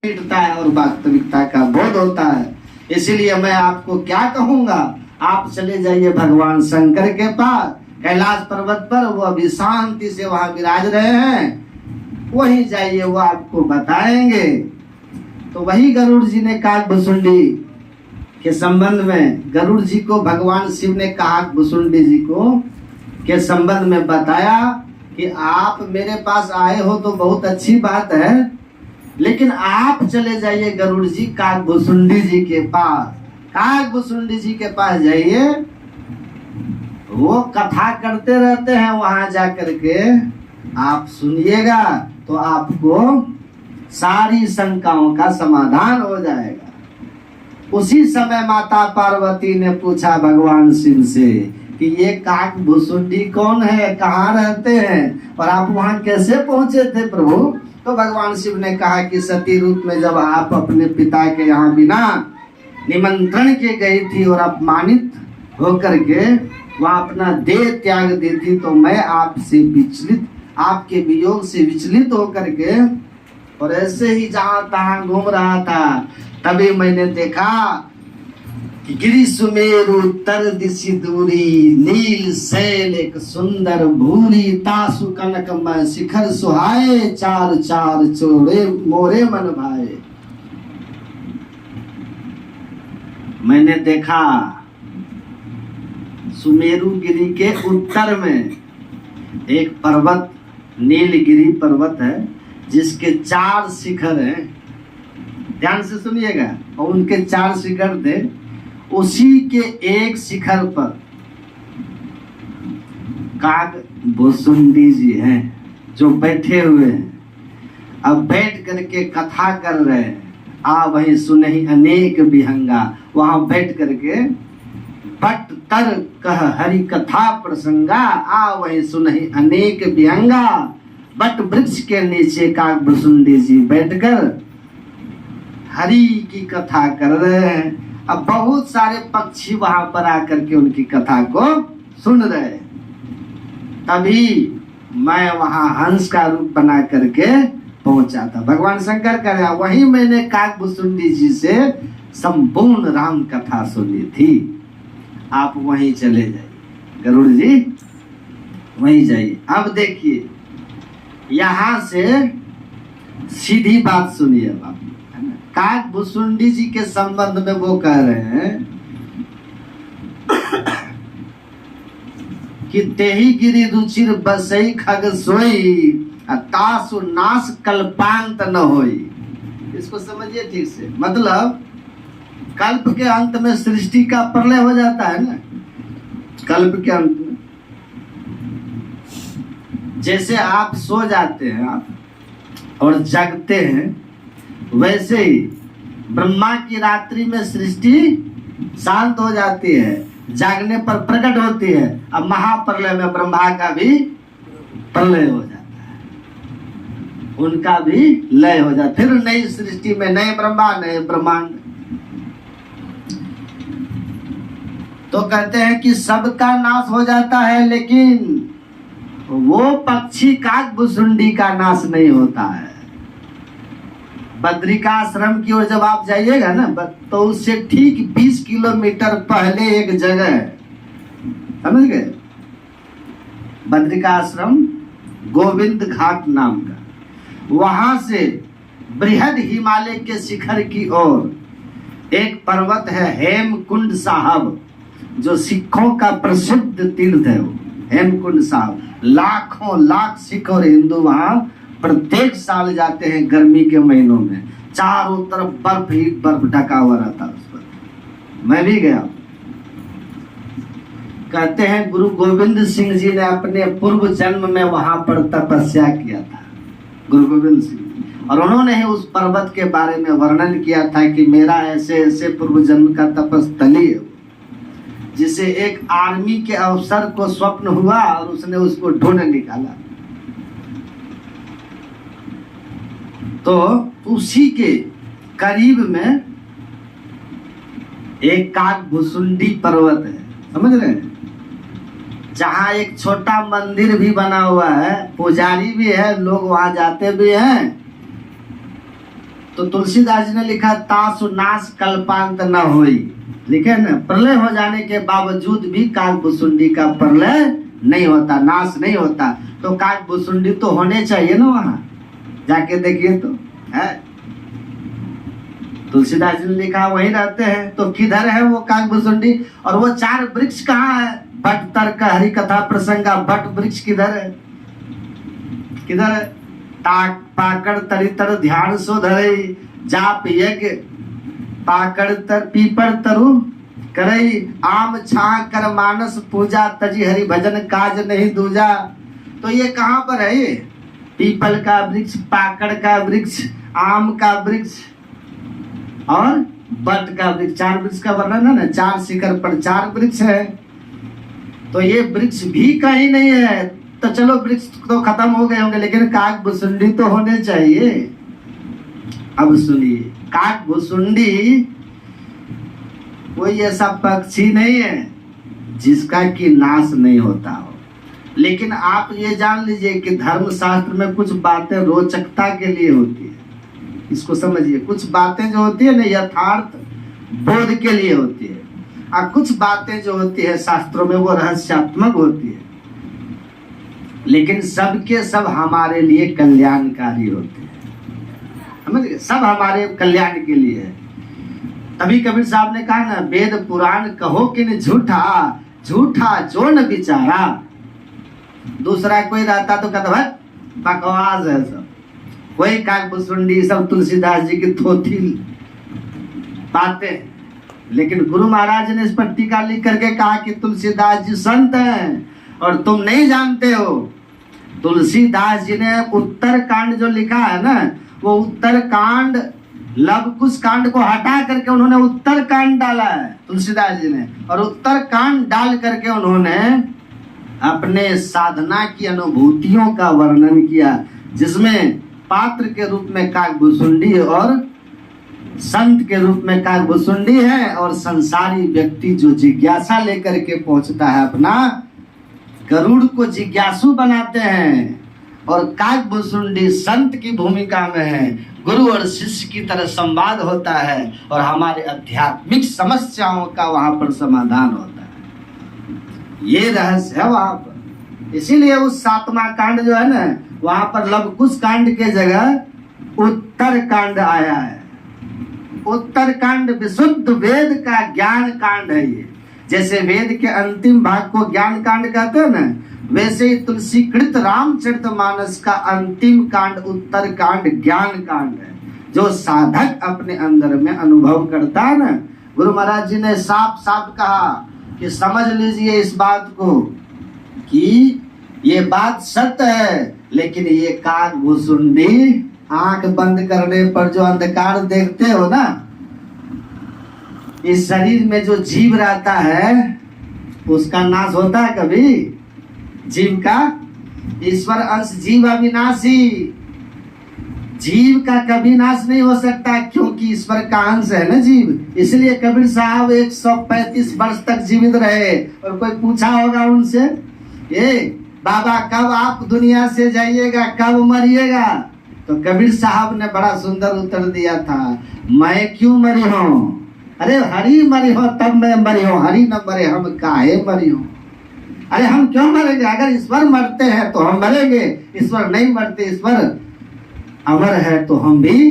मिटता है और वास्तविकता का बोध होता है। इसीलिए मैं आपको क्या कहूंगा, आप चले जाइए भगवान शंकर के पास कैलाश पर्वत पर, वो अभी शांति से वहां विराज रहे हैं, वहीं जाइए, वो आपको बताएंगे। तो वही गरुड़ जी ने काकभुसुंडी के संबंध में, गरुड़ जी को भगवान शिव ने काकभुसुंडी जी को के संबंध में बताया कि आप मेरे पास आए हो तो बहुत अच्छी बात है, लेकिन आप चले जाइए गरुड़ जी काकभुसुंडी जी के पास। काकभुसुंडी जी के पास जाइए, वो कथा करते रहते हैं, वहां जाकर के आप सुनिएगा तो आपको सारी शंकाओं का समाधान हो जाएगा। उसी समय माता पार्वती ने पूछा भगवान शिव से कि ये काकभुसुंडी कौन है, कहाँ रहते हैं और आप वहां कैसे पहुंचे थे प्रभु? तो भगवान शिव ने कहा कि सती रूप में जब आप अपने पिता के यहाँ बिना निमंत्रण के गई थी और अपमानित होकर के वहां अपना देह त्याग दी थी, तो मैं आपसे विचलित, आपके वियोग से विचलित होकर के और ऐसे ही जहां तहां घूम रहा था, तभी मैंने देखा कि गिरि सुमेरु तर दिशि दूरी, नील शैल एक सुंदर भूरी, तासु कनकमय शिखर सुहाए, चार चार चोरे मोरे मन भाए। मैंने देखा सुमेरु गिरी के उत्तर में एक पर्वत, नीलगिरी पर्वत है, जिसके 4 शिखर हैं। ध्यान से सुनिएगा, और उनके 4 शिखर थे। उसी के एक शिखर पर काकभुसुंडी जी हैं जो बैठे हुए हैं। अब बैठ करके कथा कर रहे हैं, आ वहीं सुनहि अनेक विहंगा। वहां बैठ करके बट तर कह हरि कथा प्रसंगा, आ वहीं सुनहि अनेक विहंगा। बट वृक्ष के नीचे काकभुसुंडी जी बैठकर हरि की कथा कर रहे हैं। अब बहुत सारे पक्षी वहां पर आकर के उनकी कथा को सुन रहे हैं। तभी मैं वहां हंस का रूप बना करके पहुंचा था। भगवान शंकर कह रहे, वहीं मैंने काकभुसुंडी जी से संपूर्ण राम कथा सुनी थी। आप वहीं चले जाइए गरुड़ जी, वहीं जाइए। अब देखिए, यहां से सीधी बात सुनिए बाप। काकभुसुंडी जी के संबंध में वो कह रहे हैं कि तेही गिरि रुचिर बसई खग सोई, तासु नाश कल्पांत न होई। इसको समझिए ठीक से। मतलब कल्प के अंत में सृष्टि का प्रलय हो जाता है ना। कल्प के अंत में जैसे आप सो जाते हैं आप और जगते हैं, वैसे ही ब्रह्मा की रात्रि में सृष्टि शांत हो जाती है, जागने पर प्रकट होती है। अब महाप्रलय में ब्रह्मा का भी प्रलय हो जाता है, उनका भी लय हो जाता है। फिर नई सृष्टि में नए ब्रह्मा, नए ब्रह्मांड। तो कहते हैं कि सबका नाश हो जाता है, लेकिन वो पक्षी काकभुसुंडी का नाश नहीं होता है। बद्रिकाश्रम की ओर जब आप जाइएगा ना, तो उससे ठीक 20 किलोमीटर पहले एक जगह है, समझ गए? बद्रिकाश्रम गोविंद घाट नाम का। वहां से बृहद हिमालय के शिखर की ओर एक पर्वत है हेमकुंड साहब, जो सिखों का प्रसिद्ध तीर्थ है। वो हेमकुंड साहब, लाखों लाख सिख और हिंदू वहां प्रत्येक साल जाते हैं गर्मी के महीनों में। चारों तरफ बर्फ ही बर्फ ढका हुआ रहता है उस पर। मैं भी गया। कहते हैं गुरु गोविंद सिंह जी ने अपने पूर्व जन्म में वहां पर तपस्या किया था, गुरु गोविंद सिंह। और उन्होंने ही उस पर्वत के बारे में वर्णन किया था कि मेरा ऐसे ऐसे पूर्व जन्म का तपस्थली है, जिसे एक आर्मी के अफसर को स्वप्न हुआ और उसने उसको ढूंढ निकाला। तो उसी के करीब में एक काकभुसुंडी पर्वत है, समझ रहे हैं? जहाँ एक छोटा मंदिर भी बना हुआ है, पुजारी भी है, लोग वहां जाते भी हैं। तो तुलसीदास जी ने लिखा तासु नाश कल्पांत न होई, लिखे ना, प्रलय हो जाने के बावजूद भी काकभुसुंडी का प्रलय नहीं होता, नाश नहीं होता। तो काकभुसुंडी तो होने चाहिए ना, वहां जाके देखिए तो है। तुलसीदास जी ने लिखा वहीं रहते हैं, तो किधर है वो काकभुसुंडी? और वो 4 वृक्ष कहाँ है? बट तर्क हरि कथा प्रसंगा, बट वृक्ष किधर है? किधर है? ताक पाकड़ तरितर ध्यान सो धरई, जाप यज्ञ पाकड़ तर पीपर तरु करई, आम छा कर मानस पूजा, तजी हरि भजन काज नहीं दूजा। तो ये कहाँ पर है? ये पीपल का वृक्ष, पाकड़ का वृक्ष, आम का वृक्ष और बट का वृक्ष, 4 वृक्ष का वर्णन है ना, 4 शिखर पर 4 वृक्ष है। तो ये वृक्ष भी कहीं नहीं है। तो चलो वृक्ष तो खत्म हो गए होंगे, लेकिन काकभुसुंडी तो होने चाहिए। अब सुनिए, काकभुसुंडी कोई ऐसा पक्षी नहीं है जिसका कि नाश नहीं होता हो। लेकिन आप ये जान लीजिए कि धर्मशास्त्र में कुछ बातें रोचकता के लिए होती है, इसको समझिए। कुछ बातें जो होती है ना, यथार्थ बोध के लिए होती है, और कुछ बातें जो होती है शास्त्रों में वो रहस्यात्मक होती है, लेकिन सबके सब हमारे लिए कल्याणकारी होते हैं। समझिए, सब हमारे कल्याण के लिए है। तभी कबीर साहब ने कहा ना, वेद पुराण कहो कि न झूठा, झूठा जो न बिचारा। दूसरा कोई रहता तो कहता भाई बकवास है सब, कोई काकभुसुंडी, सब तुलसीदास जी की थोथी बातें। लेकिन गुरु महाराज ने इस पर टीका लिख करके कहा कि तुलसीदास जी संत हैं और तुम नहीं जानते हो। तुलसीदास जी ने उत्तर कांड जो लिखा है ना, वो उत्तर कांड लवकुश कांड को हटा करके उन्होंने उत्तर कांड डाला है तुलसीदास जी ने। और उत्तर कांड डाल करके उन्होंने अपने साधना की अनुभूतियों का वर्णन किया, जिसमें पात्र के रूप में काकभुसुंडी और संत के रूप में काकभुसुंडी है, और संसारी व्यक्ति जो जिज्ञासा लेकर के पहुंचता है अपना, गरुड़ को जिज्ञासु बनाते हैं। और काकभुसुंडी संत की भूमिका में है, गुरु और शिष्य की तरह संवाद होता है, और हमारे आध्यात्मिक समस्याओं का वहां पर समाधान होता है। ये रहस्य है वहां पर। इसीलिए उस 7वां कांड जो है ना, वहां पर लवकुश कांड के जगह उत्तर कांड आया है। उत्तर कांड विशुद्ध वेद का ज्ञान कांड है। ये जैसे वेद के अंतिम भाग को ज्ञान कांड कहते हैं ना, वैसे ही तुलसीकृत रामचरितमानस का अंतिम कांड उत्तर कांड ज्ञान कांड है, जो साधक अपने अंदर में अनुभव करता है ना। गुरु महाराज जी ने साफ साफ कहा कि समझ लीजिए इस बात को कि ये बात सत्य है, लेकिन ये काकभुसुंडी आंख बंद करने पर जो अंधकार देखते हो ना, इस शरीर में जो जीव रहता है उसका नाश होता है कभी? जीव का, ईश्वर अंश जीव अविनाशी, जीव का कभी नाश नहीं हो सकता, क्योंकि ईश्वर का अंश है ना जीव। इसलिए कबीर साहब 135 वर्ष तक जीवित रहे। और कोई पूछा होगा उनसे, ये बाबा कब आप दुनिया से जाइएगा, कब मरिएगा? तो कबीर साहब ने बड़ा सुंदर उत्तर दिया था, मैं क्यों मरी हूं? अरे हरि मरी हो तब मैं मरी हूं, हरि न मरे हम काहे मरी हूं? अरे हम क्यों मरेंगे? अगर ईश्वर मरते हैं तो हम मरेंगे, ईश्वर नहीं मरते, ईश्वर अमर है तो हम भी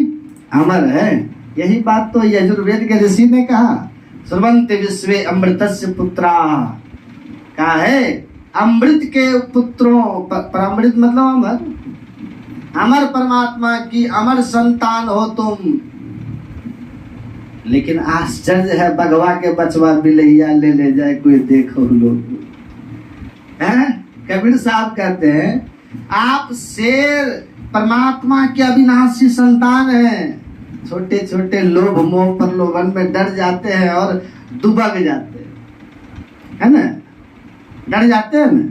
अमर है। यही बात तो यजुर्वेद के ऋषि ने कहा, श्रवन्ति विश्वे अमृतस्य पुत्रा, कहा है अमृत के पुत्रों पर अमृत मतलब अमर, अमर परमात्मा की अमर संतान हो तुम। लेकिन आश्चर्य है, बगवा के बचवा बिलैया ले जाए कोई देखो लोग। कबीर साहब कहते हैं आप शेर परमात्मा के अविनाशी संतान हैं। छोटे छोटे लोभ मोह प्रलोभन में डर जाते हैं और दुबक जाते हैं, है ना? डर जाते हैं ना,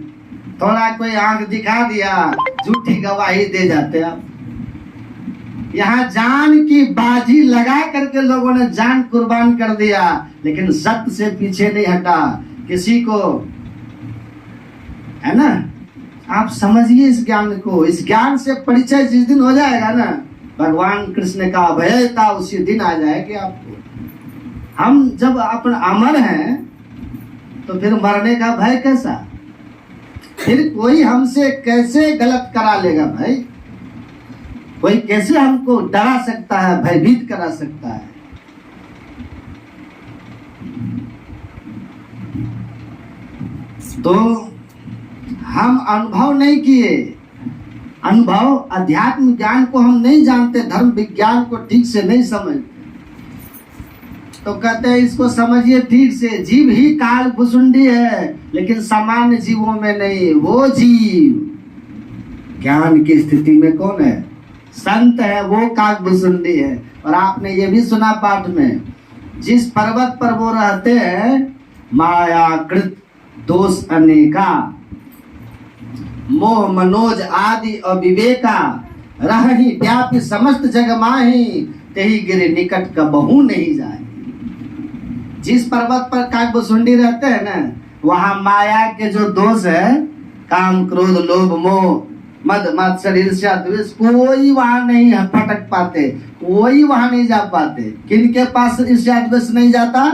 थोड़ा कोई आंख दिखा दिया झूठी गवाही दे जाते हैं आप। यहाँ जान की बाजी लगा करके लोगों ने जान कुर्बान कर दिया, लेकिन सत्य से पीछे नहीं हटा किसी को, है ना? आप समझिए इस ज्ञान को। इस ज्ञान से परिचय जिस दिन हो जाएगा ना, भगवान कृष्ण का अभयता उसी दिन आ जाएगी आपको। हम जब अपन अमर हैं तो फिर मरने का भय कैसा? फिर कोई हमसे कैसे गलत करा लेगा भाई? कोई कैसे हमको डरा सकता है, भयभीत करा सकता है? तो हम अनुभव नहीं किए, अनुभव अध्यात्म ज्ञान को हम नहीं जानते, धर्म विज्ञान को ठीक से नहीं समझते, तो कहते हैं इसको समझिए ठीक से। जीव ही काल भुसुंडी है, लेकिन सामान्य जीवों में नहीं। वो जीव ज्ञान की स्थिति में कौन है? संत है, वो काल भुसुंडी है। और आपने ये भी सुना पाठ में, जिस पर्वत पर वो रहते हैं, मायाकृत दोष अनेका, मोह मनोज आदि अविवेका, रहहि व्यापी समस्त जग माही, तेहि गिरे निकट कबहू नहीं जाए। जिस पर्वत पर काकभुसुंडी रहते हैं ना, वहां माया के जो दोष है, काम क्रोध लोभ मोह मद मत्सर ईर्ष्या द्वेष, कोई वहां नहीं है फटक पाते, कोई वहां नहीं जा पाते। किनके पास ईर्ष्या द्वेष नहीं जाता?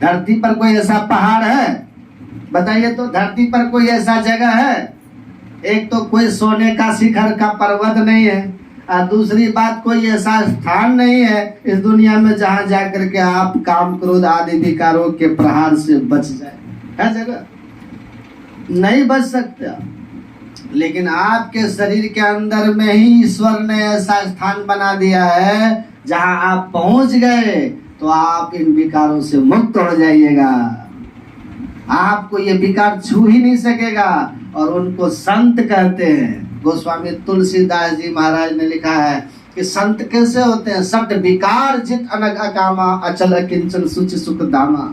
धरती पर कोई ऐसा पहाड़ है बताइए तो? धरती पर कोई ऐसा जगह है? एक तो कोई सोने का शिखर का पर्वत नहीं है, और दूसरी बात कोई ऐसा स्थान नहीं है इस दुनिया में जहां जाकर के आप काम क्रोध आदि विकारों के प्रहार से बच जाए। है जगह? नहीं बच सकते। लेकिन आपके शरीर के अंदर में ही ईश्वर ने ऐसा स्थान बना दिया है, जहां आप पहुंच गए तो आप इन विकारों से मुक्त हो जाइएगा। आपको ये विकार छू ही नहीं सकेगा। और उनको संत कहते हैं। गोस्वामी तुलसीदास जी महाराज ने लिखा है कि संत कैसे होते हैं? सट विकार जित अनग अकामा, अचल किंचन सुच सुख दामा।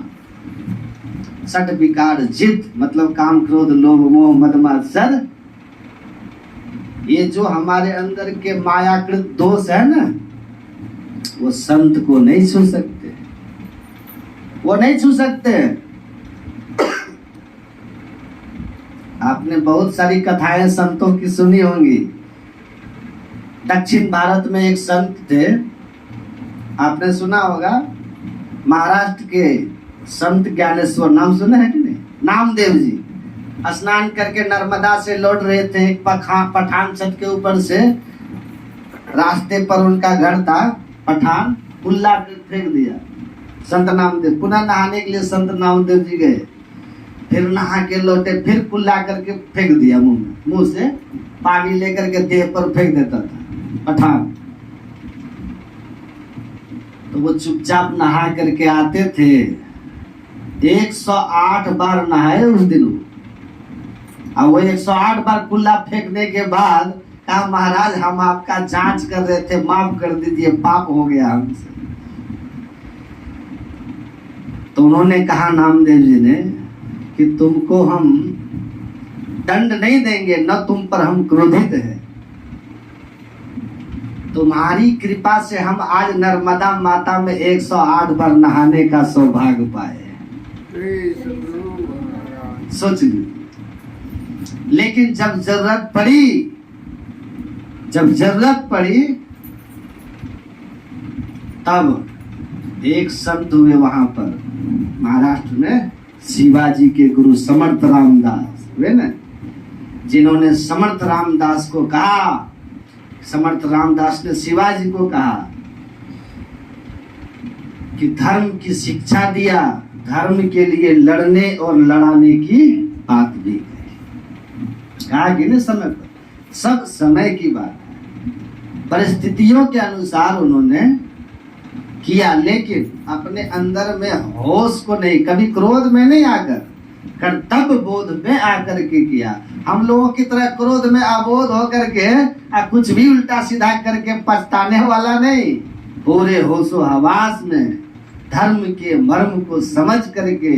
सट विकार जित मतलब काम क्रोध लोभ मोह मद मात्सर, ये जो हमारे अंदर के मायाकृत दोष है ना, वो संत को नहीं छू सकते, वो नहीं छू सकते। आपने बहुत सारी कथाएं संतों की सुनी होंगी। दक्षिण भारत में एक संत थे, आपने सुना होगा, महाराष्ट्र के संत ज्ञानेश्वर, नाम सुना है कि नहीं? नामदेव जी स्नान करके नर्मदा से लौट रहे थे, एक पठान छत के ऊपर से, रास्ते पर उनका घर था, पठान कुल्ला फेंक दिया संत नामदेव। पुनः नहाने के लिए संत नामदेव जी गए, फिर नहा के लौटे, फिर कुल्ला करके फेंक दिया मुंह में, मुंह से पानी लेकर के देह पर फेंक देता था पठान। तो वो चुपचाप नहा करके आते थे। 108 बार नहाए उस दिन। और वो 108 बार कुल्ला फेंकने के बाद कहा, महाराज हम आपका जांच कर रहे थे, माफ कर दीजिए, पाप हो गया हमसे। तो उन्होंने कहा नामदेव जी ने कि तुमको हम दंड नहीं देंगे, न तुम पर हम क्रोधित हैं। तुम्हारी कृपा से हम आज नर्मदा माता में 108 बार नहाने का सौभाग्य पाए। सोच ली। लेकिन जब जरूरत पड़ी तब एक संत हुए वहां पर महाराष्ट्र में, शिवाजी के गुरु समर्थ रामदास हुए ना, जिन्होंने समर्थ रामदास को कहा, समर्थ रामदास ने शिवाजी को कहा कि धर्म की शिक्षा दिया, धर्म के लिए लड़ने और लड़ाने की बात भी कही। कहा कि नहीं, समय पर, सब समय की बात है, परिस्थितियों के अनुसार उन्होंने किया, लेकिन अपने अंदर में होश को नहीं, कभी क्रोध में नहीं आकर, कर्तव्य बोध में आकर के किया। हम लोगों की तरह क्रोध में अबोध होकर के कुछ भी उल्टा सीधा करके पछताने वाला नहीं, पूरे होशो हवास में धर्म के मर्म को समझ करके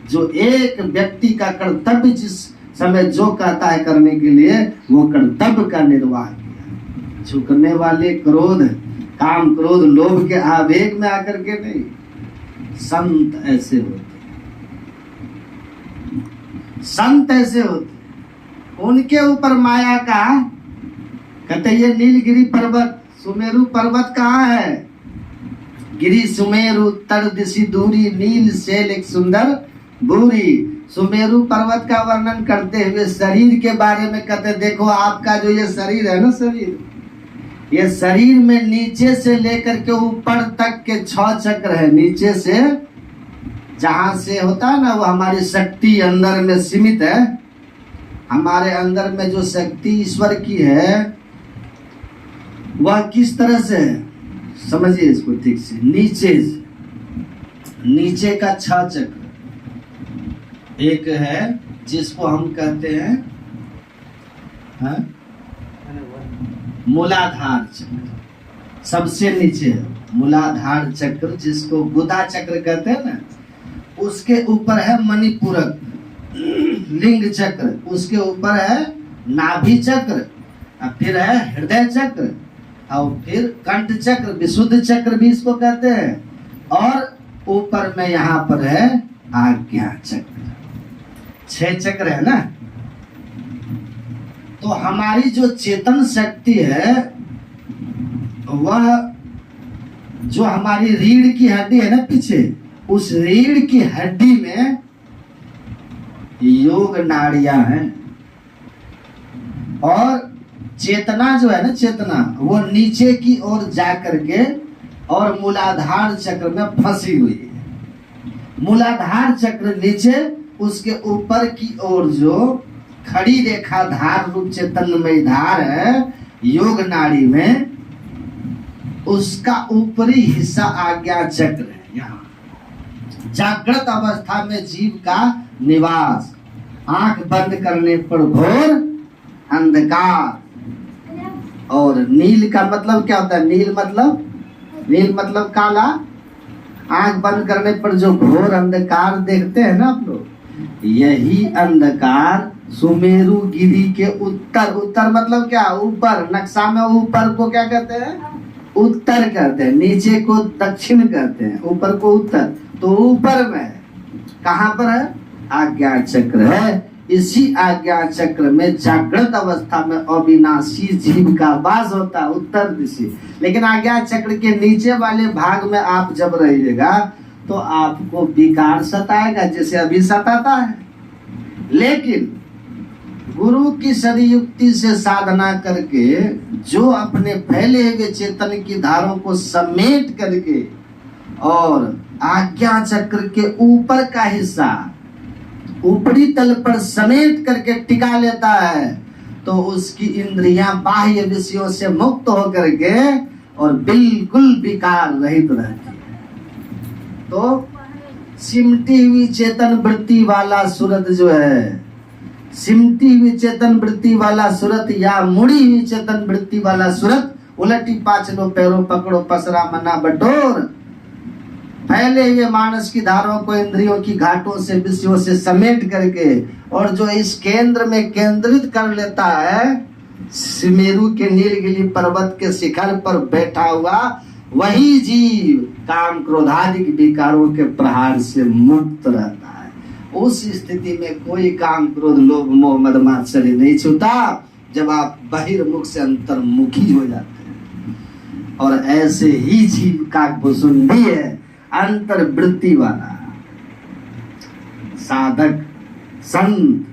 जो एक व्यक्ति का कर्तव्य जिस समय जो कहता है करने के लिए, वो कर्तव्य का निर्वाह किया। झुकने वाले क्रोध, काम क्रोध लोभ के आवेग में आकर के नहीं। संत ऐसे होते, संत ऐसे होते, उनके ऊपर माया का, कहते ये नीलगिरी पर्वत सुमेरु पर्वत कहाँ है? गिरी सुमेरु उत्तर दिशि दूरी, नील सेल एक सुंदर बूरी। सुमेरु पर्वत का वर्णन करते हुए शरीर के बारे में कहते, देखो आपका जो ये शरीर है ना, शरीर, ये शरीर में नीचे से लेकर के ऊपर तक के 6 चक्र है। नीचे से जहां से होता है ना, वो हमारी शक्ति अंदर में सीमित है। हमारे अंदर में जो शक्ति ईश्वर की है वह किस तरह से है, समझिए इसको ठीक से। नीचे का 6 चक्र, एक है जिसको हम कहते हैं मूलाधार चक्र, सबसे नीचे है मूलाधार चक्र, जिसको गुदा चक्र कहते हैं ना। उसके ऊपर है मणिपूरक लिंग चक्र, उसके ऊपर है नाभि चक्र, और फिर है हृदय चक्र, और फिर कंठ चक्र, विशुद्ध चक्र भी इसको कहते हैं, और ऊपर में यहाँ पर है आज्ञा चक्र। 6 चक्र है ना। तो हमारी जो चेतन शक्ति है, वह जो हमारी रीढ़ की हड्डी है ना पीछे, उस रीढ़ की हड्डी में योग नाड़ियां हैं, और चेतना जो है ना, चेतना वो नीचे की ओर जाकर के और मूलाधार चक्र में फंसी हुई है। मूलाधार चक्र नीचे, उसके ऊपर की ओर जो खड़ी रेखा धार रूप चेतनमय धार है योग नाड़ी में, उसका ऊपरी हिस्सा आज्ञा चक्र है। यहाँ जागृत अवस्था में जीव का निवास, आंख बंद करने पर घोर अंधकार। और नील का मतलब क्या होता है? नील मतलब काला। आंख बंद करने पर जो घोर अंधकार देखते हैं ना आप लोग, यही अंधकार सुमेरु गिरी के उत्तर मतलब क्या? ऊपर। नक्शा में ऊपर को क्या कहते हैं? उत्तर कहते हैं। नीचे को दक्षिण कहते हैं, ऊपर को उत्तर। तो ऊपर में कहाँ पर है? आज्ञा चक्र है। इसी आज्ञा चक्र में जागृत अवस्था में अविनाशी जीव का वास होता है, उत्तर दिशा। लेकिन आज्ञा चक्र के नीचे वाले भाग में आप जब रहिएगा तो आपको विकार सताएगा, जैसे अभी सताता है। लेकिन गुरु की सदयुक्ति से साधना करके जो अपने फैले हुए चेतन की धारों को समेट करके और आज्ञा चक्र के ऊपर का हिस्सा ऊपरी तल पर समेट करके टिका लेता है, तो उसकी इंद्रियां बाह्य विषयों से मुक्त होकर के और बिल्कुल विकार रहित रहती है। तो सिमटी हुई चेतन वृत्ति वाला सूरत जो है, सिमटी हुई चेतन वृत्ति वाला सूरत या मुड़ी हुई चेतन वृत्ति वाला सूरत, उलटी पाचलो पैरों पकड़ो पसरा मना बटोर, फैले हुए मानस की धारों को इंद्रियों की घाटों से विषयों से समेट करके और जो इस केंद्र में केंद्रित कर लेता है, सुमेरु के नीलगिरी पर्वत के शिखर पर बैठा हुआ वही जीव काम क्रोधादि विकारों के प्रहार से मुक्त रहता है। उस स्थिति में कोई काम क्रोध लोभ मोह मद मात्सर्य नहीं छूता, जब आप बहिर्मुख से अंतर्मुखी हो जाते हैं। और ऐसे ही जीव का भुसुंडी है अंतर्वृत्ति वाला साधक संत,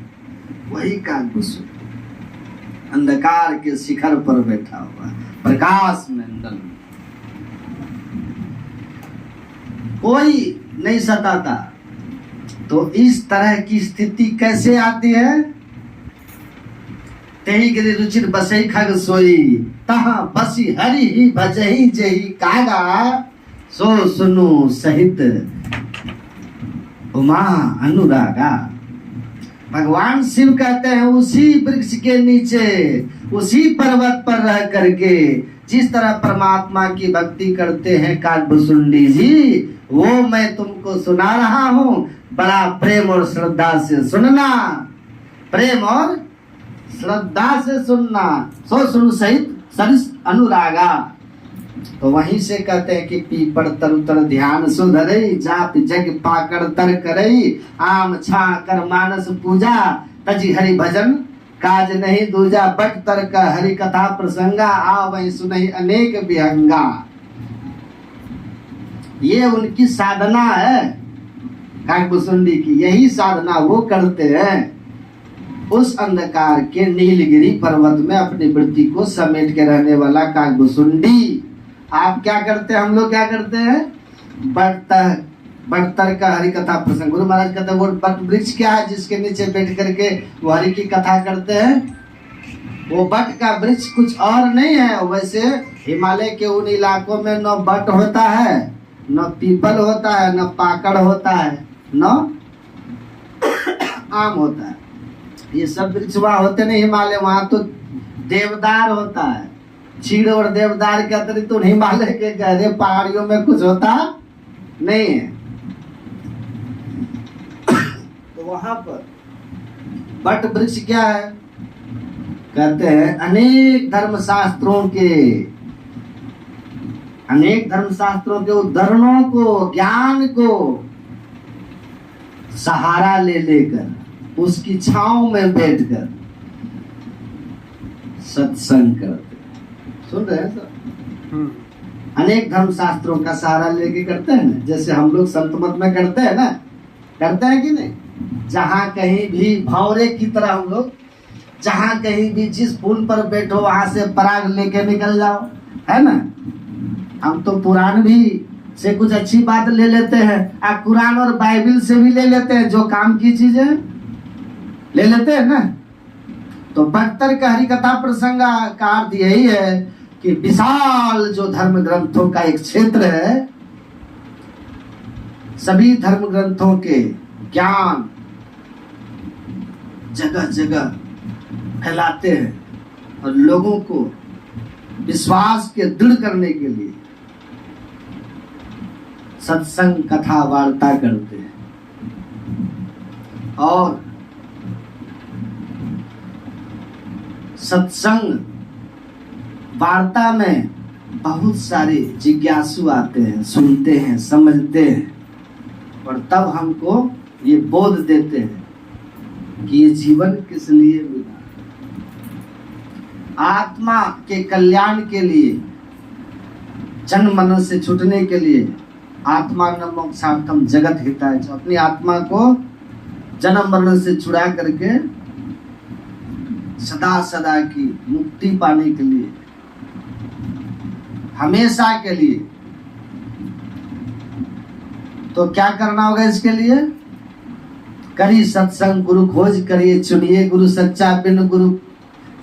वही का भुसुंडी अंधकार के शिखर पर बैठा हुआ प्रकाश मंडल, कोई नहीं सताता। तो इस तरह की स्थिति कैसे आती है? तेहि गिरि रुचिर बसई खग सोई, तहाँ बसी हरि ही भजहि जहि कागा, सो सुनु सहित उमा अनुरागा। भगवान शिव कहते हैं उसी वृक्ष के नीचे, उसी पर्वत पर रह करके जिस तरह परमात्मा की भक्ति करते हैं काकभुसुंडी जी, वो मैं तुमको सुना रहा हूँ। बड़ा प्रेम और श्रद्धा से सुनना, प्रेम और श्रद्धा से सुनना। सो सुन सहित सरिस अनुरागा। तो वहीं से कहते हैं कि पीपड़ तरुतर ध्यान सुधरई, जाप जग पाकड़ तर करई, आम छा कर मानस पूजा, तजी हरि भजन काज नहीं दूजा बट तर्क हरि कथा प्रसंगा आ वही सुनहि अनेक विहंगा। ये उनकी साधना है काकभूषुंडी की, यही साधना वो करते हैं। उस अंधकार के नीलगिरी पर्वत में अपनी वृत्ति को समेट के रहने वाला काकभूषुंडी। आप क्या करते हैं, हम लोग क्या करते हैं, बटतर का हरि कथा प्रसंग। गुरु महाराज कहते हैं वो बट वृक्ष क्या है जिसके नीचे बैठ करके वो हरि की कथा करते हैं। वो बट का वृक्ष कुछ और नहीं है। वैसे हिमालय के उन इलाकों में न बट होता है, न पीपल होता है, न पाकड़ होता है, न आम होता है। ये सब वृक्ष वहाँ होते नहीं हिमालय, वहाँ तो देवदार होता है। चीड़ और देवदार के अतिरिक्त तो हिमालय के गहरे पहाड़ियों में कुछ होता नहीं है। तो वहां पर बट वृक्ष क्या है, कहते हैं अनेक धर्मशास्त्रों के उद्धरणों को, ज्ञान को सहारा ले लेकर उसकी छांव में बैठकर सत्संग करते। सुन रहे हैं सर? अनेक धर्म शास्त्रों का सहारा लेके करते हैं ना, जैसे हम लोग संत मत में करते हैं ना, करते हैं कि नहीं। जहां कहीं भी भौरे की तरह हम लोग, जहां कहीं भी जिस पुल पर बैठो वहां से पराग लेके निकल जाओ, है ना। हम तो पुराण भी से कुछ अच्छी बात ले लेते हैं, आप कुरान और बाइबल से भी ले लेते हैं, जो काम की चीजें ले लेते हैं ना। तो बटतर का हरि कथा प्रसंग का अर्थ यही है कि विशाल जो धर्म ग्रंथों का एक क्षेत्र है, सभी धर्म ग्रंथों के ज्ञान जगह जगह फैलाते हैं और लोगों को विश्वास के दृढ़ करने के लिए सत्संग कथा वार्ता करते हैं। और सत्संग वार्ता में बहुत सारे जिज्ञासु आते हैं, सुनते हैं, समझते हैं और तब हमको ये बोध देते हैं कि ये जीवन किस लिए मिला। आत्मा के कल्याण के लिए, जन्म मरण से छूटने के लिए, आत्मा न मोक्षार्थम जगत हिताय। अपनी आत्मा को जन्म मरण से छुड़ा करके सदा सदा की मुक्ति पाने के लिए, हमेशा के लिए, तो क्या करना होगा इसके लिए? करिए सत्संग, गुरु खोज करिए, चुनिए गुरु सच्चा, बिन गुरु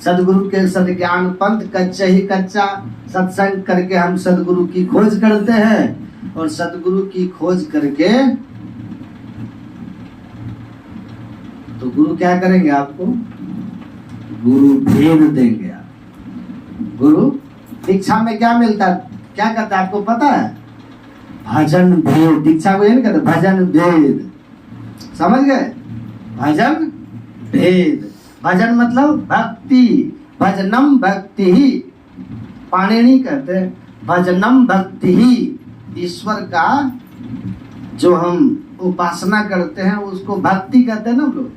सदगुरु के सदज्ञान पंथ कच्चा ही कच्चा। सत्संग करके हम सदगुरु की खोज करते हैं और सदगुरु की खोज करके तो गुरु क्या करेंगे? आपको गुरु भेद देंगे। आप गुरु दीक्षा में क्या मिलता है, क्या कहता है आपको पता है? भजन भेद। दीक्षा को ये नहीं कहते, भजन भेद। समझ गए? भजन भेद। भजन मतलब भक्ति। भजनम भक्ति ही, पाणिनि कहते हैं भजनम भक्ति ही। ईश्वर का जो हम उपासना करते हैं उसको भक्ति कहते हैं ना हम लोग।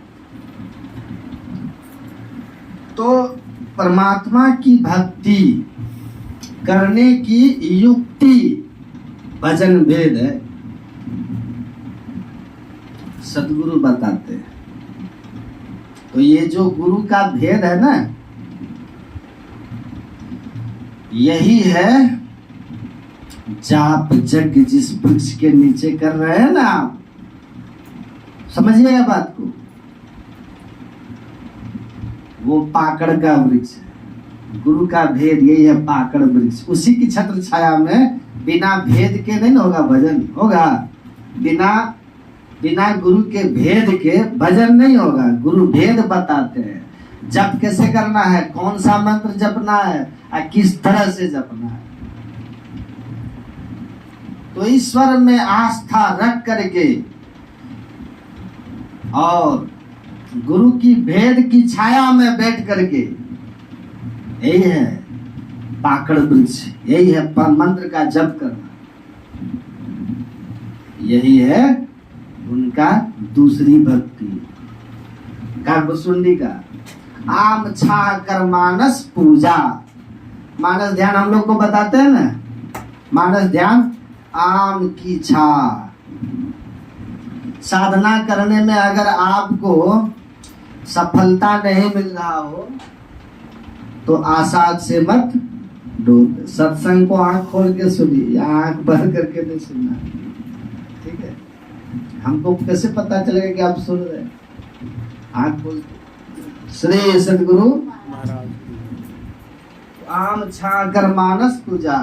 तो परमात्मा की भक्ति करने की युक्ति भजन भेद है, सदगुरु बताते हैं। तो ये जो गुरु का भेद है ना, यही है जाप यज्ञ जिस वृक्ष के नीचे कर रहे हैं ना आप, समझिएगा बात को। वो पाकड़ का वृक्ष है। गुरु का भेद यही है, पाकड़ वृक्ष। उसी की छत्र छाया में बिना भेद के नहीं होगा भजन, होगा बिना गुरु के भेद के भजन नहीं होगा। गुरु भेद बताते हैं, जप कैसे करना है, कौन सा मंत्र जपना है और किस तरह से जपना है। तो ईश्वर में आस्था रख करके और गुरु की भेद की छाया में बैठ करके, यही है पाकड़ वृक्ष, यही है मंत्र का जप करना, यही है उनका दूसरी भक्ति काकभूषुंडी का। आम छा कर मानस पूजा। मानस ध्यान हम लोग को बताते हैं ना, मानस ध्यान आम की छा। साधना करने में अगर आपको सफलता नहीं मिल रहा हो तो आशा से मत डूब। सत्संग को आंख खोल के सुनिए या आंख बंद करके नहीं सुनना, ठीक है। हमको कैसे पता चलेगा कि आप सुन रहे हैं? आंख खोल के। श्री सदगुरु आम छा कर मानस पूजा।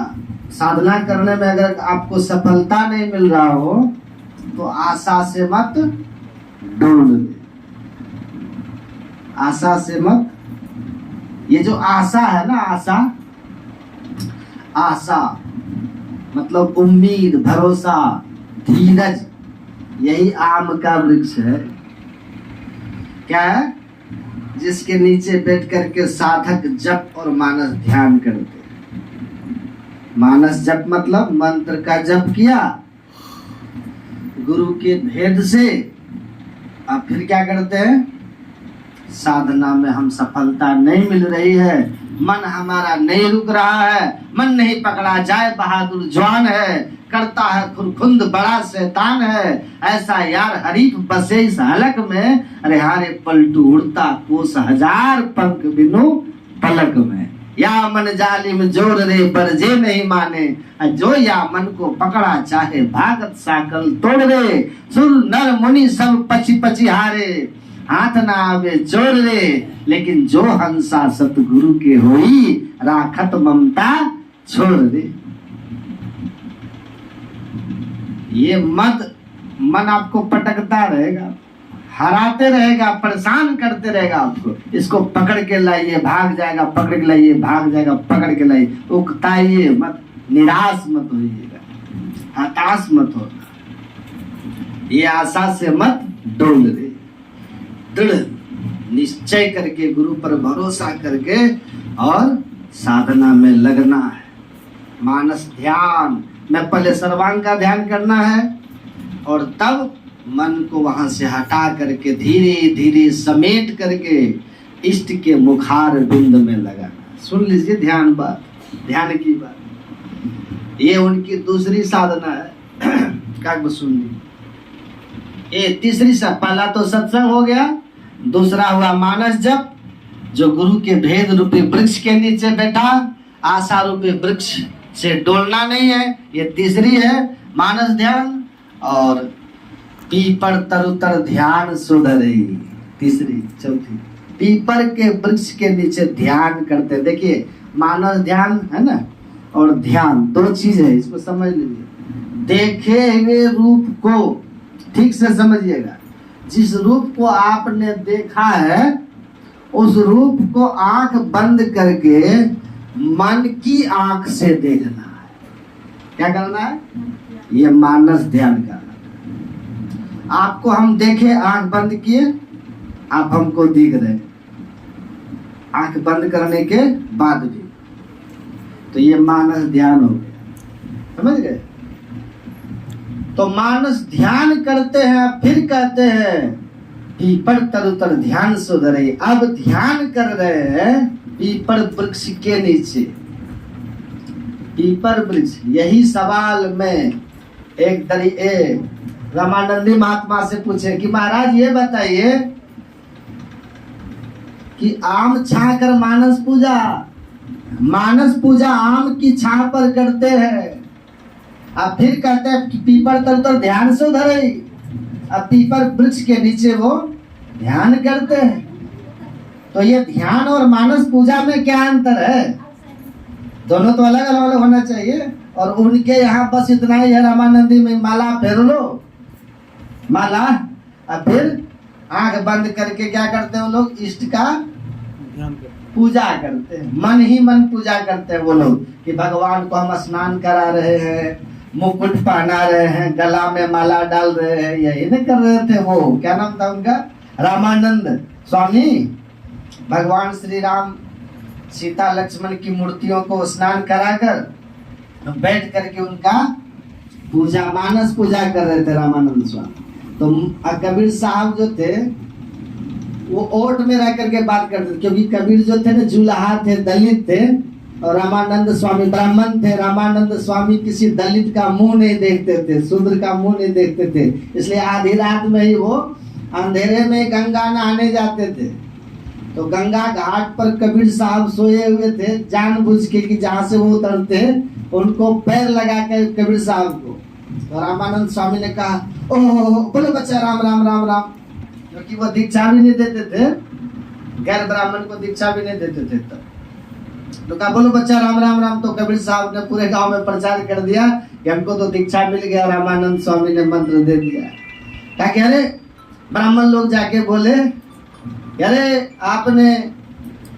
साधना करने में अगर आपको सफलता नहीं मिल रहा हो तो आशा से मत डूब। आशा से मत, ये जो आशा है ना, आशा मतलब उम्मीद, भरोसा, धीरज, यही आम का वृक्ष है। क्या है? जिसके नीचे बैठ करके साधक जप और मानस ध्यान करते। मानस जप मतलब मंत्र का जप किया गुरु के भेद से, अब फिर क्या करते हैं? साधना में हम सफलता नहीं मिल रही है, मन हमारा नहीं रुक रहा है, मन नहीं पकड़ा जाए बहादुर जवान है, करता है खुरखुंद बड़ा शैतान है, ऐसा यार हरीफ बसे इस हलक में, अरे हारे पलटू उड़ता कोस हजार पंख बिनु पलक में। या मन जालिम जोड़ रे बरजे नहीं माने, जो या मन को पकड़ा चाहे भागत साकल तोड़ रे। सुर नर मुनि सब पची पची हारे, हाथ ना आवे चोर रे, लेकिन जो हंसा सतगुरु के होई, राखत ममता छोड़ दे। ये मन आपको पटकता रहेगा, हराते रहेगा, परेशान करते रहेगा आपको। इसको पकड़ के लाइए भाग जाएगा, पकड़ के लाइए भाग जाएगा, पकड़ के लाइए। उकताइए मत, निराश मत होइएगा, हताश मत होना। ये आशा से मत डोल दे। दृढ़ निश्चय करके गुरु पर भरोसा करके और साधना में लगना है। मानस ध्यान में पहले सर्वांग का ध्यान करना है और तब मन को वहां से हटा करके धीरे धीरे समेट करके इष्ट के मुखार बिंद में लगाना। सुन लीजिए ध्यान की बात। ये उनकी दूसरी साधना है। क्या सुन ली? ये तीसरी पहला तो सत्संग हो गया, दूसरा हुआ मानस जप, जो गुरु के भेद रूपी वृक्ष के नीचे बैठा, आशा रूपी वृक्ष से डोलना नहीं है, ये तीसरी है मानस ध्यान। और पीपर तरुतर ध्यान सुधरे, तीसरी। चौथी, पीपर के वृक्ष के नीचे ध्यान करते। देखिए मानस ध्यान है ना, और ध्यान दो चीज है, इसको समझ लीजिए। देखे हुए रूप को ठीक से समझिएगा। जिस रूप को आपने देखा है उस रूप को आंख बंद करके मन की आंख से देखना है। क्या करना है? ये मानस ध्यान करना। आपको हम देखे, आंख बंद किए, आप हमको दिख रहे, आंख बंद करने के बाद भी, तो ये मानस ध्यान हो गया। समझ गए? तो मानस ध्यान करते हैं, फिर कहते हैं पीपर तरुतर ध्यान सुधरे। अब ध्यान कर रहे हैं पीपर वृक्ष के नीचे। पीपर वृक्ष, यही सवाल में एक रामानंदी महात्मा से पूछे कि महाराज ये बताइए कि आम छा कर मानस पूजा आम की छाह पर करते हैं, अब फिर कहते हैं कि पीपर तर ध्यान से उधर ही। अब पीपर वृक्ष के नीचे वो ध्यान करते हैं। तो ये ध्यान और मानस पूजा में क्या अंतर है? दोनों तो अलग अलग होना चाहिए। और उनके यहाँ बस इतना ही है, रामानंदी में माला फेर लो, माला, अब फिर आंख बंद करके क्या करते हैं वो लोग? इष्ट का पूजा करते हैं, मन ही मन पूजा करते हैं वो लोग कि भगवान को हम स्नान करा रहे हैं, मुकुट पहना रहे हैं, गला में माला डाल रहे हैं। यही नहीं कर रहे थे वो, क्या नाम था उनका? रामानंद स्वामी। भगवान श्री राम सीता लक्ष्मण की मूर्तियों को स्नान कराकर बैठ करके उनका पूजा, मानस पूजा कर रहे थे रामानंद स्वामी। तो कबीर साहब जो थे वो ओट में रह करके बात करते थे, क्योंकि कबीर जो थे ना जुलाहा थे, दलित थे, और रामानंद स्वामी ब्राह्मण थे। रामानंद स्वामी किसी दलित का मुंह नहीं देखते थे, शूद्र का मुंह नहीं देखते थे, इसलिए आधी रात में ही वो अंधेरे में गंगा नहाने जाते थे। तो गंगा घाट पर कबीर साहब सोए हुए थे, जानबूझ के कि जहां से वो उतरते उनको पैर लगा के कबीर साहब को। तो रामानंद स्वामी ने कहा, ओह बोलो बच्चा राम राम राम राम, क्योंकि वो दीक्षा भी नहीं देते थे, गैर ब्राह्मण को दीक्षा भी नहीं देते थे। तो कहा बोलो बच्चा राम राम राम। तो कबीर साहब ने पूरे गांव में प्रचार कर दिया कि हमको तो दीक्षा मिल गया, रामानंद स्वामी ने मंत्र दे दिया। क्या कह रहे ब्राह्मण लोग जाके बोले, अरे आपने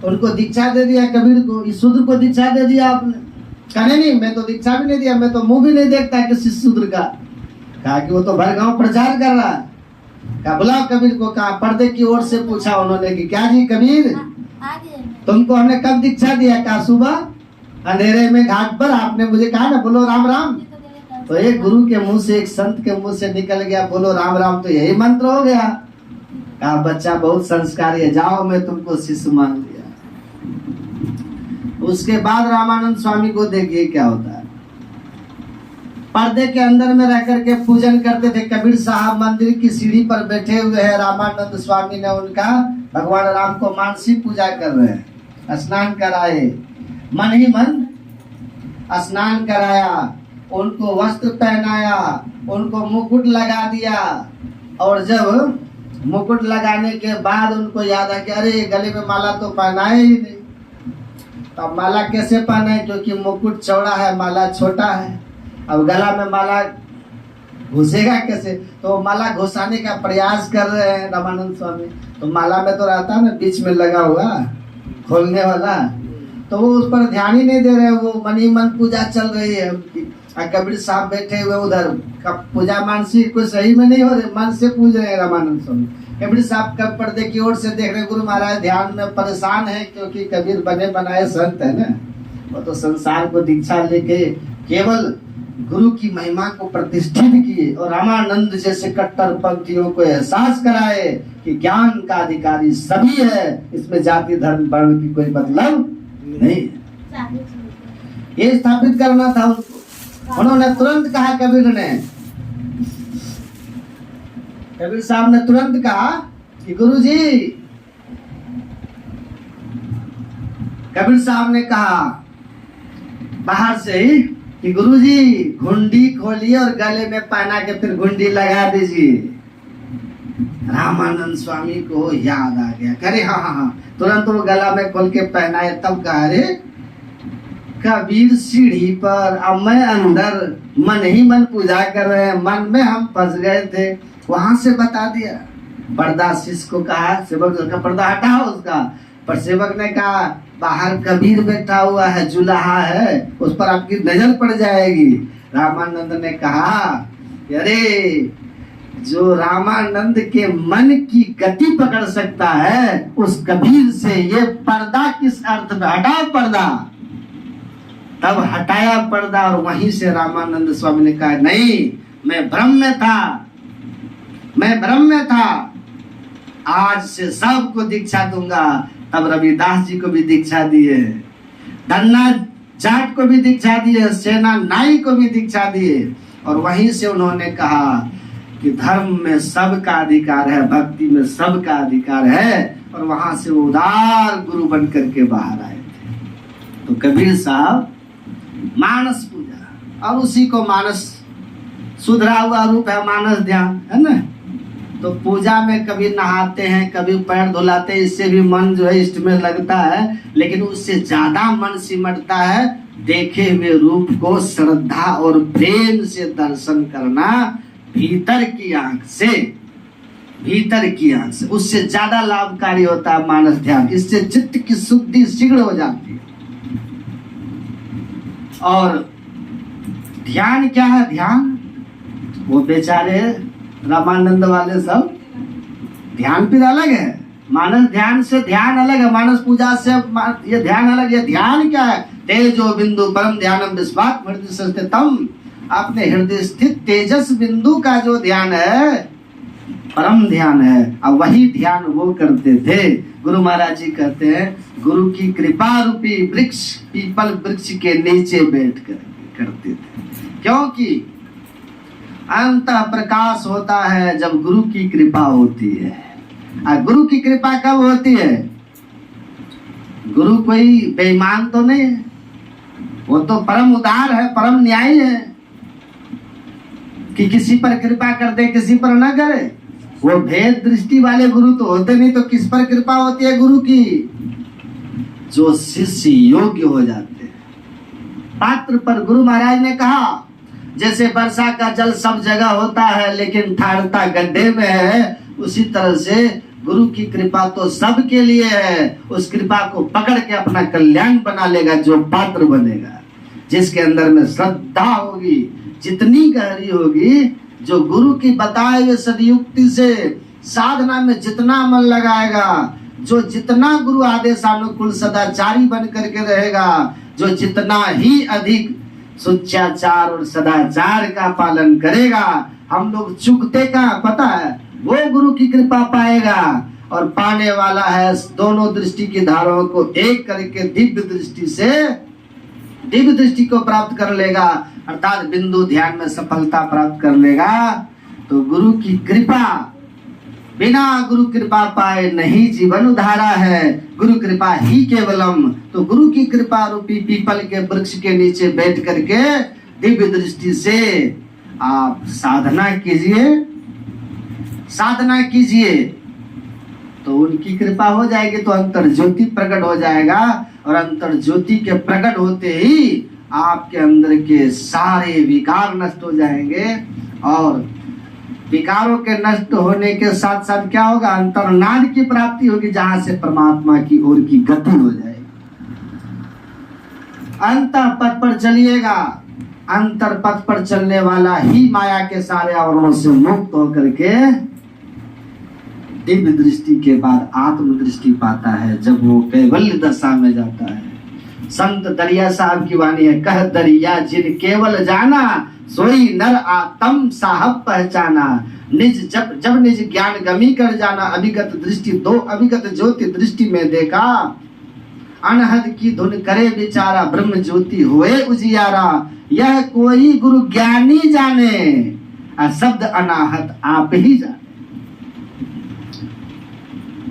उनको दीक्षा दे दिया, कबीर को, इस शूद्र को दीक्षा दे दिया आपने। कहा नहीं, मैं तो दीक्षा भी नहीं दिया, मैं तो मुंह भी नहीं देखता किसी शूद्र का। कहा कि वो तो भर गांव प्रचार कर रहा है। कहा बुलाओ कबीर को। कहा पर्दे की ओर से पूछा उन्होंने कि क्या जी कबीर, तुमको हमने कब दीक्षा दिया? कहा सुबह अंधेरे में घाट पर आपने मुझे कहा ना बोलो राम राम। तो एक गुरु के मुंह से, एक संत के मुंह से निकल गया बोलो राम राम, तो यही मंत्र हो गया। कहा बच्चा बहुत संस्कारी है, जाओ मैं तुमको शिष्य मान लिया। उसके बाद रामानंद स्वामी को देखिए क्या होता है, पर्दे के अंदर में रह करके पूजन करते थे। कबीर साहब मंदिर की सीढ़ी पर बैठे हुए हैं, रामानंद स्वामी ने उनका भगवान राम को मानसिक पूजा कर रहे हैं। स्नान कराए, मन ही मन स्नान कराया, उनको वस्त्र पहनाया, उनको मुकुट लगा दिया। और जब मुकुट लगाने के बाद उनको याद है कि अरे गले में माला तो पहनाए ही नहीं। तो अब माला कैसे पहने, क्योंकि मुकुट चौड़ा है, माला छोटा है। अब गला में माला घुसेगा कैसे? तो माला घुसाने का प्रयास कर रहे हैं रामानंद स्वामी। तो माला में तो रहता है ना बीच में लगा हुआ खोलने वाला, तो वो उस पर ध्यान ही नहीं दे रहे, वो मन ही मन पूजा चल रही है उनकी। कबीर साहब बैठे हुए उधर, पूजा मानसिक कोई सही में नहीं हो रही, मन से पूज रहे हैं रामानंद स्वामी। कबीर साहब कब पर्दे की ओर से देख रहे, गुरु महाराज ध्यान में परेशान है, क्योंकि कबीर बने बनाए संत है ना, वो तो संसार को दीक्षा लेके केवल गुरु की महिमा को प्रतिष्ठित किए और रामानंद जैसे कट्टर पंथियों को एहसास कराए कि ज्ञान का अधिकारी सभी है, इसमें जाति धर्म वर्ण की कोई मतलब नहीं। ये स्थापित करना था उनको। उन्होंने तुरंत कहा, कबीर साहब ने तुरंत कहा कि गुरुजी, कबीर साहब ने कहा बाहर से ही कि गुरुजी घुंडी खोलिए और गले में पहना के फिर घुंडी लगा दीजिए। रामानंद स्वामी को याद आ गया, करे हाँ हाँ हाँ, तुरंत वो गला में खोल के पहनाए। तब कहा अरे कबीर सीढ़ी पर, अब मैं अंदर मन ही मन पूजा कर रहे हैं, मन में हम फंस गए थे, वहां से बता दिया। पर्दा शिष्य को कहा, सेवक का पर्दा हटाओ उसका, पर सेवक ने कहा बाहर कबीर बैठा हुआ है, जुलाहा है, उस पर आपकी नजर पड़ जाएगी। रामानंद ने कहा अरे जो रामानंद के मन की गति पकड़ सकता है, उस कबीर से ये पर्दा किस अर्थ में, हटाओ पर्दा। तब हटाया पर्दा और वहीं से रामानंद स्वामी ने कहा नहीं, मैं भ्रम में था, मैं भ्रम में था, आज से सबको दीक्षा दूंगा। तब रविदास जी को भी दीक्षा दिए, धन्ना जाट को भी दीक्षा दिए, सेना नाई को भी दीक्षा दिए। और वहीं से उन्होंने कहा कि धर्म में सबका अधिकार है, भक्ति में सबका अधिकार है, और वहां से वो उदार गुरु बन करके बाहर आए थे। तो कबीर साहब मानस पूजा, और उसी को मानस सुधरा हुआ रूप है मानस ध्यान, है ना। तो पूजा में कभी नहाते हैं, कभी पैर धुलाते हैं, इससे भी मन जो है इष्ट में लगता है, लेकिन उससे ज्यादा मन सिमटता है देखे हुए रूप को श्रद्धा और प्रेम से दर्शन करना, भीतर की आंख से, भीतर की आंख से, उससे ज्यादा लाभकारी होता है मानस ध्यान। इससे चित्त की शुद्धि शीघ्र हो जाती है। और ध्यान क्या है? ध्यान वो बेचारे रामानंद वाले सब ध्यान फिर अलग है, मानस ध्यान से ध्यान अलग है, मानस पूजा से ये ध्यान अलग। ये ध्यान क्या है? तेजो बिंदु परम ध्यानम विस्वात हृदय स्थितम, अपने हृदय स्थित तेजस बिंदु का जो ध्यान है परम ध्यान है। अब वही ध्यान वो करते थे। गुरु महाराज जी कहते हैं गुरु की कृपा रूपी वृक्ष पीपल वृक्ष के नीचे बैठ कर करते थे, क्योंकि अंत प्रकाश होता है जब गुरु की कृपा होती है। गुरु की कृपा कब होती है? गुरु कोई बेईमान तो नहीं है, वो तो परम उदार है, परम न्यायी है कि किसी पर कृपा कर दे किसी पर न करे। वो भेद दृष्टि वाले गुरु तो होते नहीं, तो किस पर कृपा होती है गुरु की? जो शिष्य योग्य हो जाते हैं। पात्र पर गुरु महाराज ने कहा जैसे वर्षा का जल सब जगह होता है लेकिन ठाड़ता गड्ढे में है, उसी तरह से गुरु की कृपा तो सबके लिए है। उस कृपा को पकड़ के अपना कल्याण बना लेगा जो पात्र बनेगा, जिसके अंदर में श्रद्धा होगी, जितनी गहरी होगी, जो गुरु की बताए हुए सदयुक्ति से साधना में जितना मन लगाएगा, जो जितना गुरु आदेशानुकूल सदाचारी बन करके रहेगा, जो जितना ही अधिक सुचाचार और सदाचार का पालन करेगा, हम लोग चुकते का पता है, वो गुरु की कृपा पाएगा। और पाने वाला है दोनों दृष्टि की धाराओं को एक करके दिव्य दृष्टि से दिव्य दृष्टि को प्राप्त कर लेगा, अर्थात बिंदु ध्यान में सफलता प्राप्त कर लेगा। तो गुरु की कृपा, बिना गुरु कृपा पाए नहीं जीवन उधारा है, गुरु कृपा ही केवलम। तो गुरु की कृपा रूपी पीपल के वृक्ष के नीचे बैठ करके दिव्य दृष्टि से आप साधना कीजिए, साधना कीजिए, तो उनकी कृपा हो जाएगी, तो अंतर ज्योति प्रकट हो जाएगा। और अंतर ज्योति के प्रकट होते ही आपके अंदर के सारे विकार नष्ट हो जाएंगे। और विकारों के नष्ट होने के साथ साथ क्या होगा? अंतर्नाद की प्राप्ति होगी, जहां से परमात्मा की ओर की गति हो जाएगी। अंतर पथ पर चलिएगा, अंतर पथ पर चलने वाला ही माया के सारे आवरणों से मुक्त होकर के दिव्य दृष्टि के बाद आत्म दृष्टि पाता है, जब वो कैवल्य दशा में जाता है। संत दरिया साहब की वाणी है, कह दरिया जिन केवल जाना, सोई नर आत्म साहब पहचाना। निज जब निज ज्ञान गमी कर जाना, अभिगत दृष्टि दो अभिगत ज्योति दृष्टि में देखा। अनहद की धुन करे विचारा, ब्रह्म ज्योति होए उजियारा। यह कोई गुरु ज्ञानी जाने, शब्द अनाहत आप ही जाने।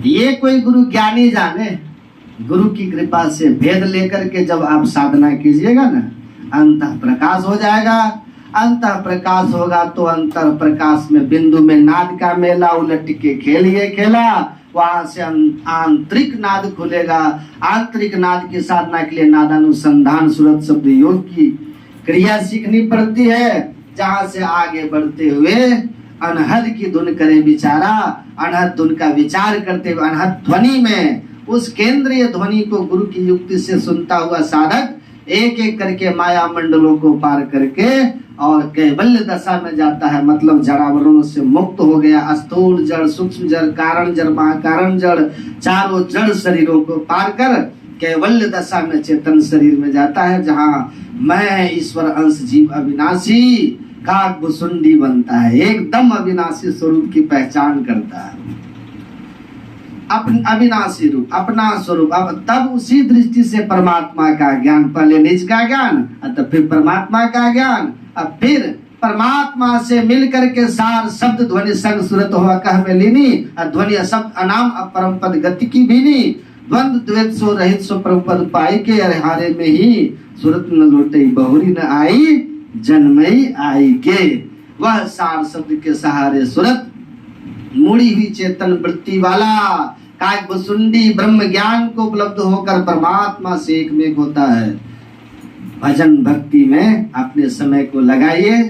ये कोई गुरु ज्ञानी जाने। गुरु की कृपा से भेद लेकर के जब आप साधना कीजिएगा ना, अंतः प्रकाश हो जाएगा। अंतः प्रकाश होगा तो अंतर प्रकाश में बिंदु में नाद का मेला उलट के खेलिए खेला, वहां से आंतरिक नाद खुलेगा। आंतरिक नाद की साधना के लिए नादानुसंधान सूरत शब्द योग की क्रिया सीखनी पड़ती है, जहां से आगे बढ़ते हुए अनहद की धुन करे विचारा। अनहद धुन का विचार करते हुए अनहद ध्वनि में उस केंद्रीय ध्वनि को गुरु की युक्ति से सुनता हुआ साधक एक एक करके माया मंडलों को पार करके और कैवल्य दशा में जाता है। मतलब जड़ावरणों से मुक्त हो गया। स्थूल जड़, सूक्ष्म जड़, कारण जड़, महाकारण जड़, चारों जड़ शरीरों को पार कर कैवल्य दशा में चेतन शरीर में जाता है, जहाँ मैं ईश्वर अंश जीव अविनाशी काकभुसुंडी बनता है। एकदम अविनाशी स्वरूप की पहचान करता है, अविनाशी रूप, अपना स्वरूप। अब तब उसी दृष्टि से परमात्मा का ज्ञान, पहले निज का ज्ञान, तब फिर परमात्मा का ज्ञान, अब फिर परमात्मा से मिलकर के सार शब्द ध्वनि संग सूरत हुआ कह में लीनी, ध्वनि शब्द अनाम अपरम पद गति की भीनी। द्वंद द्वैत सो रहित सो परम पद पाई के, अरे हारे में ही सूरत न लौटे बहुरी न आई, जन्मई आई के। वह सार शब्द के सहारे सूरत मुड़ी हुई चेतन वृत्ति वाला काकभुसुंडी ब्रह्म ज्ञान को उपलब्ध होकर परमात्मा से एक में होता है। भजन भक्ति में अपने समय को लगाइए,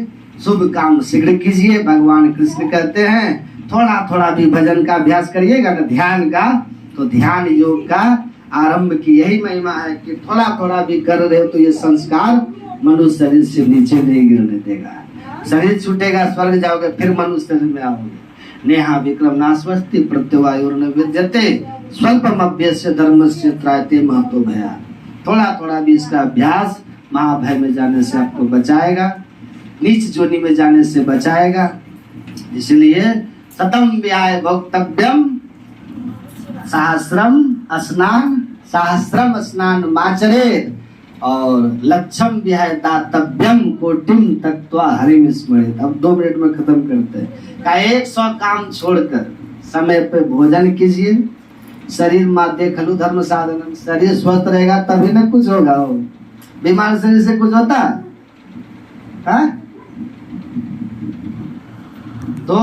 शुभ काम शीघ्र कीजिए। भगवान कृष्ण कहते हैं थोड़ा थोड़ा भी भजन का अभ्यास करिएगा ना, ध्यान का, तो ध्यान योग का आरंभ की यही महिमा है कि थोड़ा थोड़ा भी कर रहे हो तो ये संस्कार मनुष्य शरीर से नीचे नहीं गिरने देगा। शरीर छूटेगा, स्वर्ग जाओगे, फिर मनुष्य शरीर में आओगे। नेहा विक्रम नास्वस्ति प्रत्यवायुर्न विद्यते, स्वल्पमभ्यस्य धर्मस्य त्रायते महतो भया। थोड़ा थोड़ा भी इसका अभ्यास महाभय में जाने से आपको बचाएगा, नीच जोनी में जाने से बचाएगा। इसलिए शतम विहाय भोक्तव्यम सहस्रम स्नान माचरेत, और लक्षम विहाय दातव्यम कोटिम तत्वा हरिम स्मरेत। अब 2 मिनट में खत्म करते हैं। का 100 काम छोड़कर समय पे भोजन कीजिए। शरीर माध्य खलु धर्म साधन, शरीर स्वस्थ रहेगा तभी ना कुछ होगा। हो बीमार शरीर से कुछ होता है? तो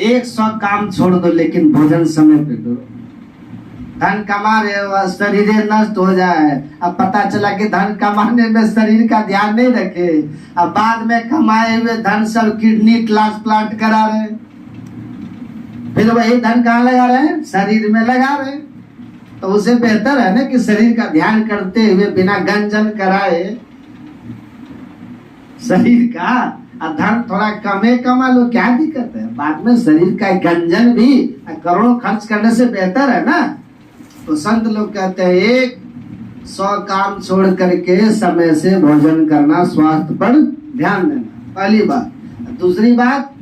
100 काम छोड़ दो, लेकिन भोजन समय पे करो। धन कमा रहे हो, शरीर नष्ट हो जाए, अब पता चला कि धन कमाने में शरीर का ध्यान नहीं रखे, अब बाद में कमाए हुए धन सब किडनी ट्रांसप्लांट करा रहे, फिर वही धन कहाँ लगा रहे हैं? शरीर में लगा रहे। तो उसे बेहतर है ना कि शरीर का ध्यान करते हुए बिना गंजन कराए शरीर का धन थोड़ा कमे कमा लो, क्या दिक्कत है? बाद में शरीर का गंजन भी करोड़ों खर्च करने से बेहतर है ना। तो संत लोग कहते हैं 100 काम छोड़ करके समय से भोजन करना, स्वास्थ्य पर ध्यान देना, पहली बात। दूसरी बात,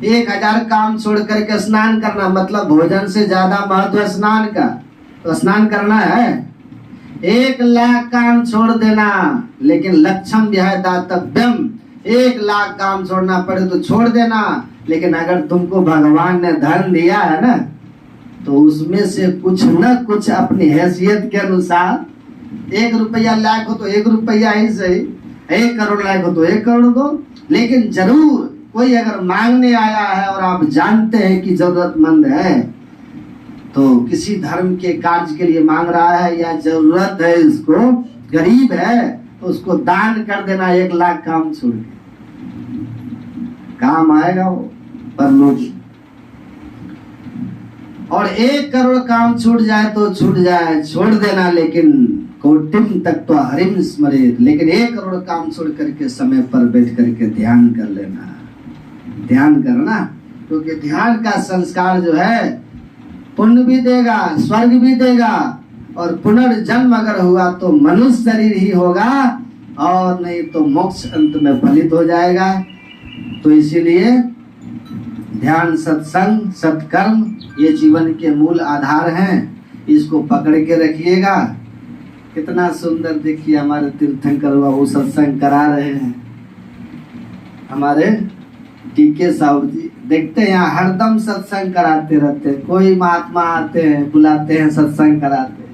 1000 काम छोड़ करके स्नान करना, मतलब भोजन से ज्यादा महत्व स्नान का। तो स्नान करना है। 1,00,000 काम छोड़ देना, लेकिन लक्षम विहाय दातव्यम। 1,00,000 काम छोड़ना पड़े तो छोड़ देना, लेकिन अगर तुमको भगवान ने धन दिया है ना, तो उसमें से कुछ न कुछ अपनी हैसियत के अनुसार, 1 रुपया लाख हो तो 1 रुपया ही सही, 1 करोड़ लाख हो तो 1 करोड़ दो। लेकिन जरूर कोई अगर मांगने आया है और आप जानते हैं कि जरूरतमंद है, तो किसी धर्म के कार्य के लिए मांग रहा है या जरूरत है, इसको गरीब है, तो उसको दान कर देना। 1,00,000 काम छोड़ के काम आएगा वो परलोक। और 1 करोड़ काम छूट जाए तो छूट जाए, छोड़ देना, लेकिन कोटिम तत्वा हरिम स्मरेत। लेकिन 1 करोड़ काम छोड़ करके समय पर बैठ करके ध्यान कर लेना, ध्यान करना, क्योंकि ध्यान का संस्कार जो है पुण्य भी देगा, स्वर्ग भी देगा, और पुनर्जन्म अगर हुआ तो मनुष्य शरीर ही होगा, और नहीं तो मोक्ष अंत में फलित हो जाएगा। तो इसीलिए ध्यान, सत्संग, सत्कर्म ये जीवन के मूल आधार हैं। इसको पकड़ के रखिएगा। कितना सुंदर देखिए हमारे तीर्थंकर बाबू सत्संग करा रहे हैं। हमारे टीके साहब जी देखते हैं यहाँ हरदम सत्संग कराते रहते हैं। कोई महात्मा आते हैं, बुलाते हैं, सत्संग कराते हैं,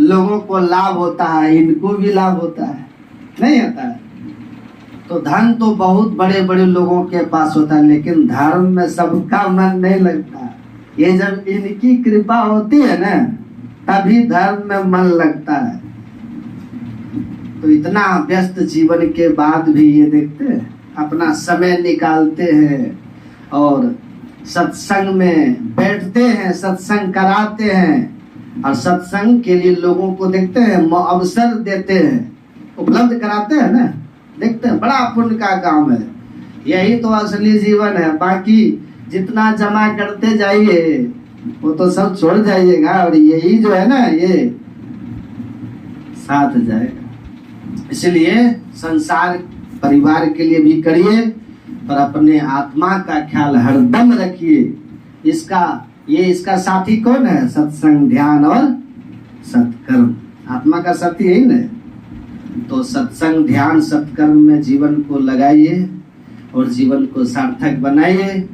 लोगों को लाभ होता है, इनको भी लाभ होता है, नहीं होता है? तो धन तो बहुत बड़े बड़े लोगों के पास होता है, लेकिन धर्म में सबका मन नहीं लगता। ये जब इनकी कृपा होती है ना, तभी धर्म में मन लगता है। तो इतना व्यस्त जीवन के बाद भी ये देखते हैं, अपना समय निकालते हैं और सत्संग में बैठते हैं, सत्संग कराते हैं, और सत्संग के लिए लोगों को देखते हैं अवसर देते हैं, उपलब्ध कराते हैं ना। देखते हैं, बड़ा पुण्य का काम है। यही तो असली जीवन है। बाकी जितना जमा करते जाइए वो तो सब छोड़ जाइएगा, और यही जो है ना, ये साथ जाएगा। इसलिए संसार परिवार के लिए भी करिए, पर अपने आत्मा का ख्याल हरदम रखिए। इसका साथी कौन है? सत्संग, ध्यान और सत्कर्म। आत्मा का साथी यही ना। तो सत्संग, ध्यान, सत्कर्म में जीवन को लगाइए और जीवन को सार्थक बनाइए।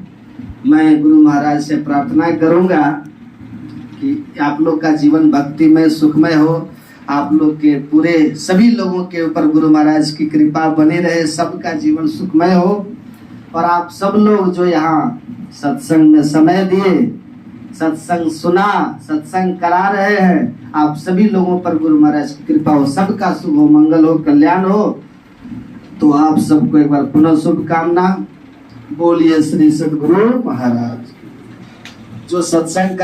मैं गुरु महाराज से प्रार्थना करूंगा कि आप लोग का जीवन भक्तिमय, सुखमय हो। आप लोग के पूरे सभी लोगों के ऊपर गुरु महाराज की कृपा बनी रहे, सबका जीवन सुखमय हो। और आप सब लोग जो यहाँ सत्संग में समय दिए, सत्संग सुना, सत्संग करा रहे हैं, आप सभी लोगों पर गुरु महाराज की कृपा हो, सबका शुभ हो, मंगल हो, कल्याण हो। तो आप सबको एक बार पुनः शुभकामना। बोलिए श्री सद्गुरु महाराज। जो सत्संग